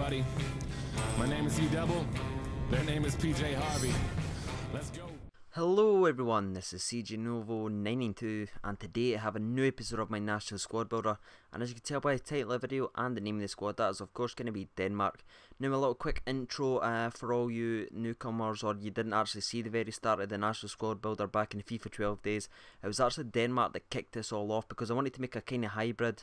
everybody. My name is E-Double. Their name is PJ Harvey. Let's go. Hello everyone, this is CJ Novo 992 and today I have a new episode of my National Squad Builder, and as you can tell by the title of the video and the name of the squad, that is of course going to be Denmark. Now a little quick intro for all you newcomers or you didn't actually see the very start of the National Squad Builder back in the FIFA 12 days. It was actually Denmark that kicked this all off because I wanted to make a kind of hybrid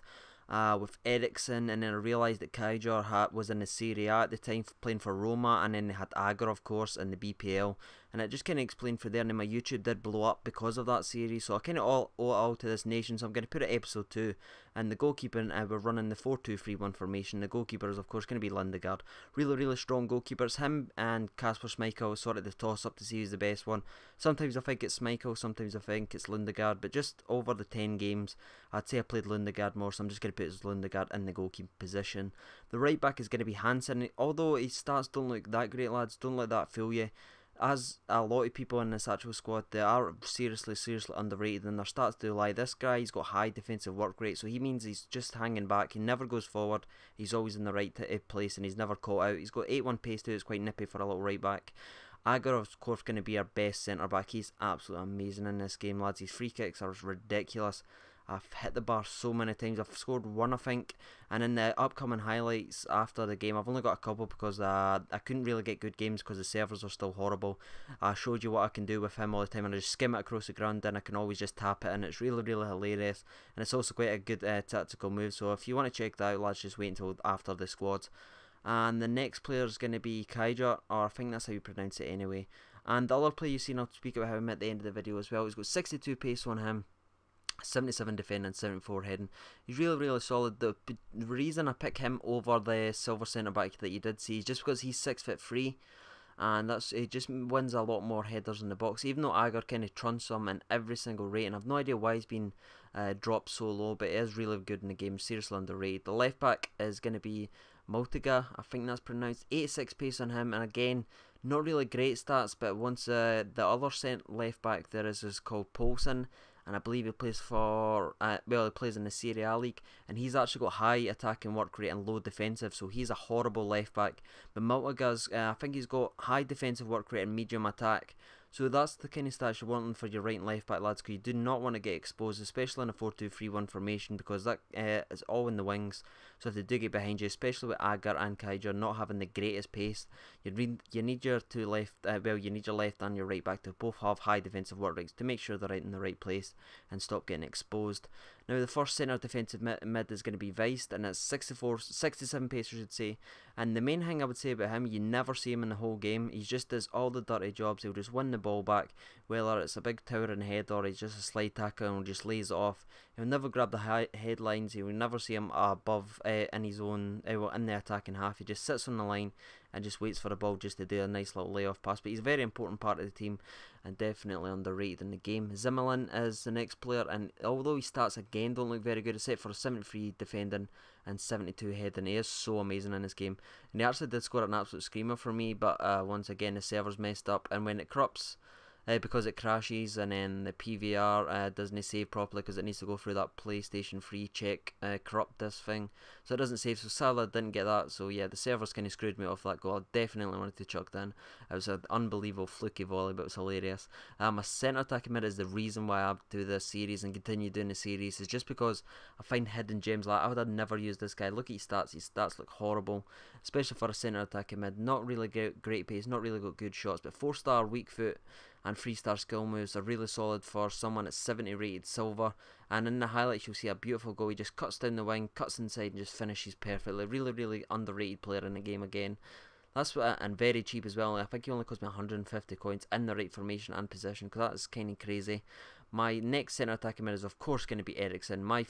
with ERIKSEN, and then I realised that Agger was in the Serie A at the time playing for Roma, and then they had Agger of course in the BPL, and it just kind of explained for there. And then my YouTube did blow up because of that series, so I kind of owe it all to this nation, so I'm going to put it episode 2. And the goalkeeper, we're running the 4-2-3-1 formation. The goalkeeper is of course going to be Lindegaard. Really strong goalkeepers. Him and Kasper Schmeichel sort of the toss up to see who's the best one. Sometimes I think it's Schmeichel, sometimes I think it's Lindegaard, but just over the 10 games I'd say I played Lindegaard more, so I'm just going to put his Lindegaard in the goalkeeping position. The right back is going to be Hansen. Although his stats don't look that great, lads, don't let that fool you. As a lot of people in this actual squad, they are seriously underrated, and their stats do lie. This guy, he's got high defensive work rate, so he means he's just hanging back. He never goes forward. He's always in the right place, and he's never caught out. He's got 8-1 pace too. It's quite nippy for a little right back. Agger, of course, going to be our best centre back. He's absolutely amazing in this game, lads. His free kicks are ridiculous. I've hit the bar so many times. I've scored one, I think, and in the upcoming highlights after the game, I've only got a couple because I couldn't really get good games because the servers are still horrible. I showed you what I can do with him all the time, and I just skim it across the ground, and I can always just tap it, and it's really hilarious, and it's also quite a good tactical move. So if you want to check that out, lads, just wait until after the squads. And the next player is going to be Agger, or I think that's how you pronounce it anyway. And the other player you see, and I'll speak about him at the end of the video as well, he's got 62 pace on him, 77 defending, 74 heading. He's really solid. The reason I pick him over the silver centre back that you did see is just because he's 6'3", and he just wins a lot more headers in the box. Even though Agger kind of trunts him in every single rate, and I've no idea why he's been dropped so low, but he is really good in the game. Seriously underrated. The left back is going to be Multiga, I think that's pronounced. 86 pace on him, and again, not really great stats, but once the other left back there is called Poulsen, and I believe he plays for, he plays in the Serie A league, and he's actually got high attacking work rate and low defensive, so he's a horrible left back. But Multiga's, I think he's got high defensive work rate and medium attack. So that's the kind of stats you're wanting for your right and left back, lads, because you do not want to get exposed, especially in a 4-2-3-1 formation, because that is all in the wings. So if they do get behind you, especially with Agger and Agger not having the greatest pace, you need your you need your left and your right back to both have high defensive work rates to make sure they're right in the right place and stop getting exposed. Now the first centre defensive mid is going to be Weist, and it's 67 pace I should say. And the main thing I would say about him, you never see him in the whole game. He just does all the dirty jobs. He'll just win the ball back, whether it's a big towering head or he's just a slide tackle and just lays it off. He'll never grab the headlines. You will never see him above in his own in the attacking half. He just sits on the line and just waits for the ball just to do a nice little layoff pass. But he's a very important part of the team and definitely underrated in the game. Zimmerlin is the next player, and although his stats again don't look very good, except for 73 defending and 72 heading, he is so amazing in this game. And he actually did score an absolute screamer for me, but once again the server's messed up, and when it corrupts, because it crashes, and then the PVR doesn't save properly because it needs to go through that PlayStation 3 check corrupt this thing, so it doesn't save. So Salah didn't get that, so yeah, the servers kind of screwed me off that goal. I definitely wanted to chuck that in. It was an unbelievable fluky volley, but it was hilarious. My centre attacking mid is the reason why I do this series and continue doing the series, is just because I find hidden gems. Like, I would have never used this guy. Look at his stats look horrible, especially for a centre attacking mid. Not really great pace, not really got good shots, but 4-star weak foot and 3-star skill moves are really solid for someone that's 70 rated silver. And in the highlights you'll see a beautiful goal. He just cuts down the wing, cuts inside and just finishes perfectly. Really underrated player in the game again. That's what, and very cheap as well. I think he only cost me 150 coins in the right formation and position, because that is kind of crazy. My next centre attacking mid is of course going to be ERIKSEN. My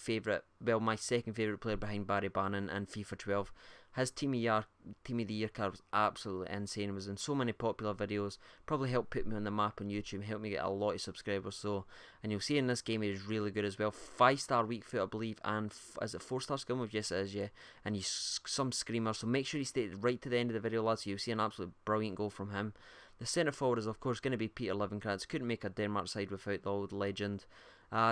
second favourite player behind Barry Bannon in FIFA 12. His Team of the Year card was absolutely insane. It was in so many popular videos. Probably helped put me on the map on YouTube, helped me get a lot of subscribers. So, and you'll see in this game he is really good as well. 5-star weak foot I believe, and is it 4-star skill move? Yes it is, yeah. And he's some screamer, so make sure you stay right to the end of the video, lads, so you'll see an absolute brilliant goal from him. The centre forward is of course going to be Peter Livenkrantz. Couldn't make a Denmark side without the old legend.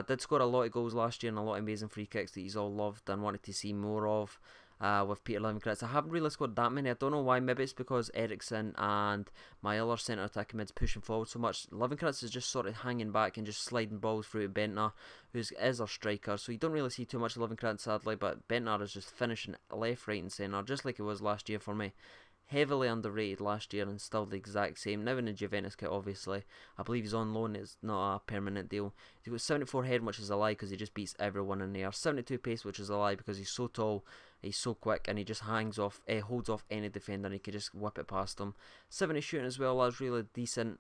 Did score a lot of goals last year and a lot of amazing free kicks that he's all loved and wanted to see more of. with Peter 11 credits. I haven't really scored that many. I don't know why. Maybe it's because Eriksen and my other centre attacking mid's pushing forward so much. 11 credits is just sort of hanging back and just sliding balls through to Bentner, who is our striker. So you don't really see too much 11 credits, sadly, but Bentner is just finishing left, right and centre, just like it was last year for me. Heavily underrated last year and still the exact same. Now in the Juventus kit, obviously. I believe he's on loan, it's not a permanent deal. He's got 74 head, which is a lie because he just beats everyone in there. 72 pace, which is a lie because he's so tall, he's so quick, and he just holds off any defender and he can just whip it past them. 70 shooting as well, that's really decent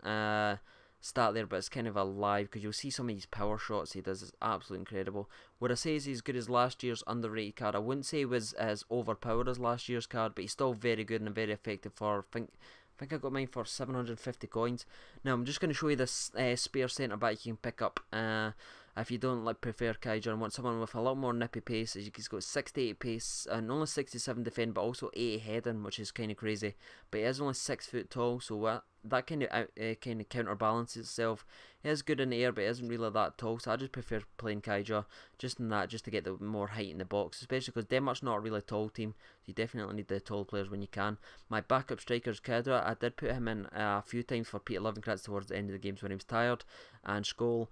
stat there, but it's kind of a lie because you'll see some of these power shots he does is absolutely incredible. Would I say he's as good as last year's underrated card? I wouldn't say he was as overpowered as last year's card, but he's still very good and very effective for, I think I got mine for 750 coins. Now I'm just going to show you this spare centre back you can pick up if you don't prefer Kaiser and want someone with a lot more nippy pace. He's got 68 pace and only 67 defend, but also 80 heading, which is kind of crazy. But he is only 6 foot tall, so that kind of counterbalances itself. He is good in the air, but he isn't really that tall, so I just prefer playing Kaiser just to get the more height in the box, especially because Denmark's not a really tall team, so you definitely need the tall players when you can. My backup striker is Kedra. I did put him in a few times for Peter 11 credits towards the end of the games when he was tired, and Scholl,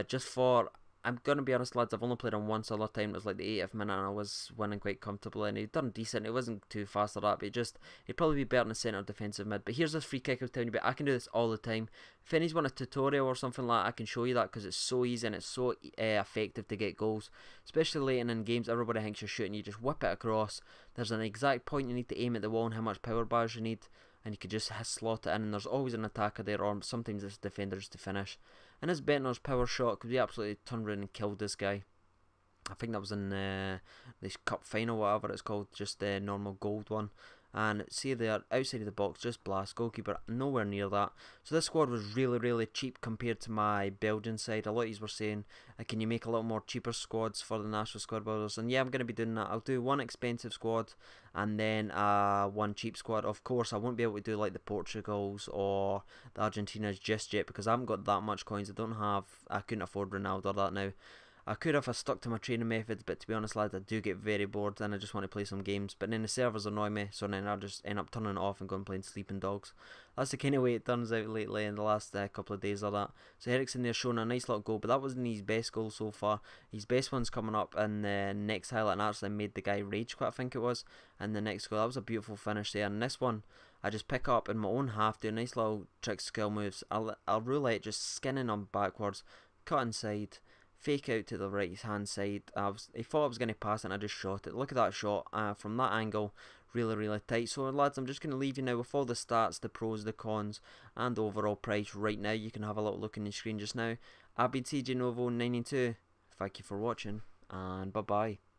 just for, I'm going to be honest lads, I've only played him once other time. It was like the 80th minute and I was winning quite comfortably and he'd done decent. It wasn't too fast or that, but he'd probably be better in the centre defensive mid. But here's this free kick I was telling you about. I can do this all the time. If anybody's want a tutorial or something like that, I can show you that because it's so easy and it's so effective to get goals. Especially late in games, everybody thinks you're shooting, you just whip it across. There's an exact point you need to aim at the wall and how much power bars you need, and you could just slot it in, and there's always an attacker there, or sometimes it's defenders to finish. And this Bentner's power shot could be absolutely turned around and killed this guy. I think that was in this cup final, whatever it's called, just the normal gold one. And see there, outside of the box, just blast, goalkeeper nowhere near that. So this squad was really, really cheap compared to my Belgian side. A lot of you were saying, can you make a little more cheaper squads for the national squad builders? And yeah, I'm going to be doing that. I'll do one expensive squad and then one cheap squad. Of course, I won't be able to do like the Portugals or the Argentinas just yet because I haven't got that much coins. I couldn't afford Ronaldo or that now. I could if I stuck to my training methods, but to be honest lads, I do get very bored and I just want to play some games. But then the servers annoy me, so then I just end up turning it off and going playing Sleeping Dogs. That's the kind of way it turns out lately in the last couple of days or that. So Eriksen there showing a nice little goal, but that wasn't his best goal so far. His best one's coming up in the next highlight and actually made the guy rage quit, I think it was. And the next goal, that was a beautiful finish there. And this one, I just pick up in my own half, do nice little trick skill moves. I'll roulette, just skinning on backwards, cut inside, fake out to the right hand side. He thought I was going to pass it and I just shot it. Look at that shot from that angle, really, really tight. So lads, I'm just going to leave you now with all the stats, the pros, the cons, and the overall price right now. You can have a little look on the screen just now. I've been CJ Novo 992. Thank you for watching, and bye bye.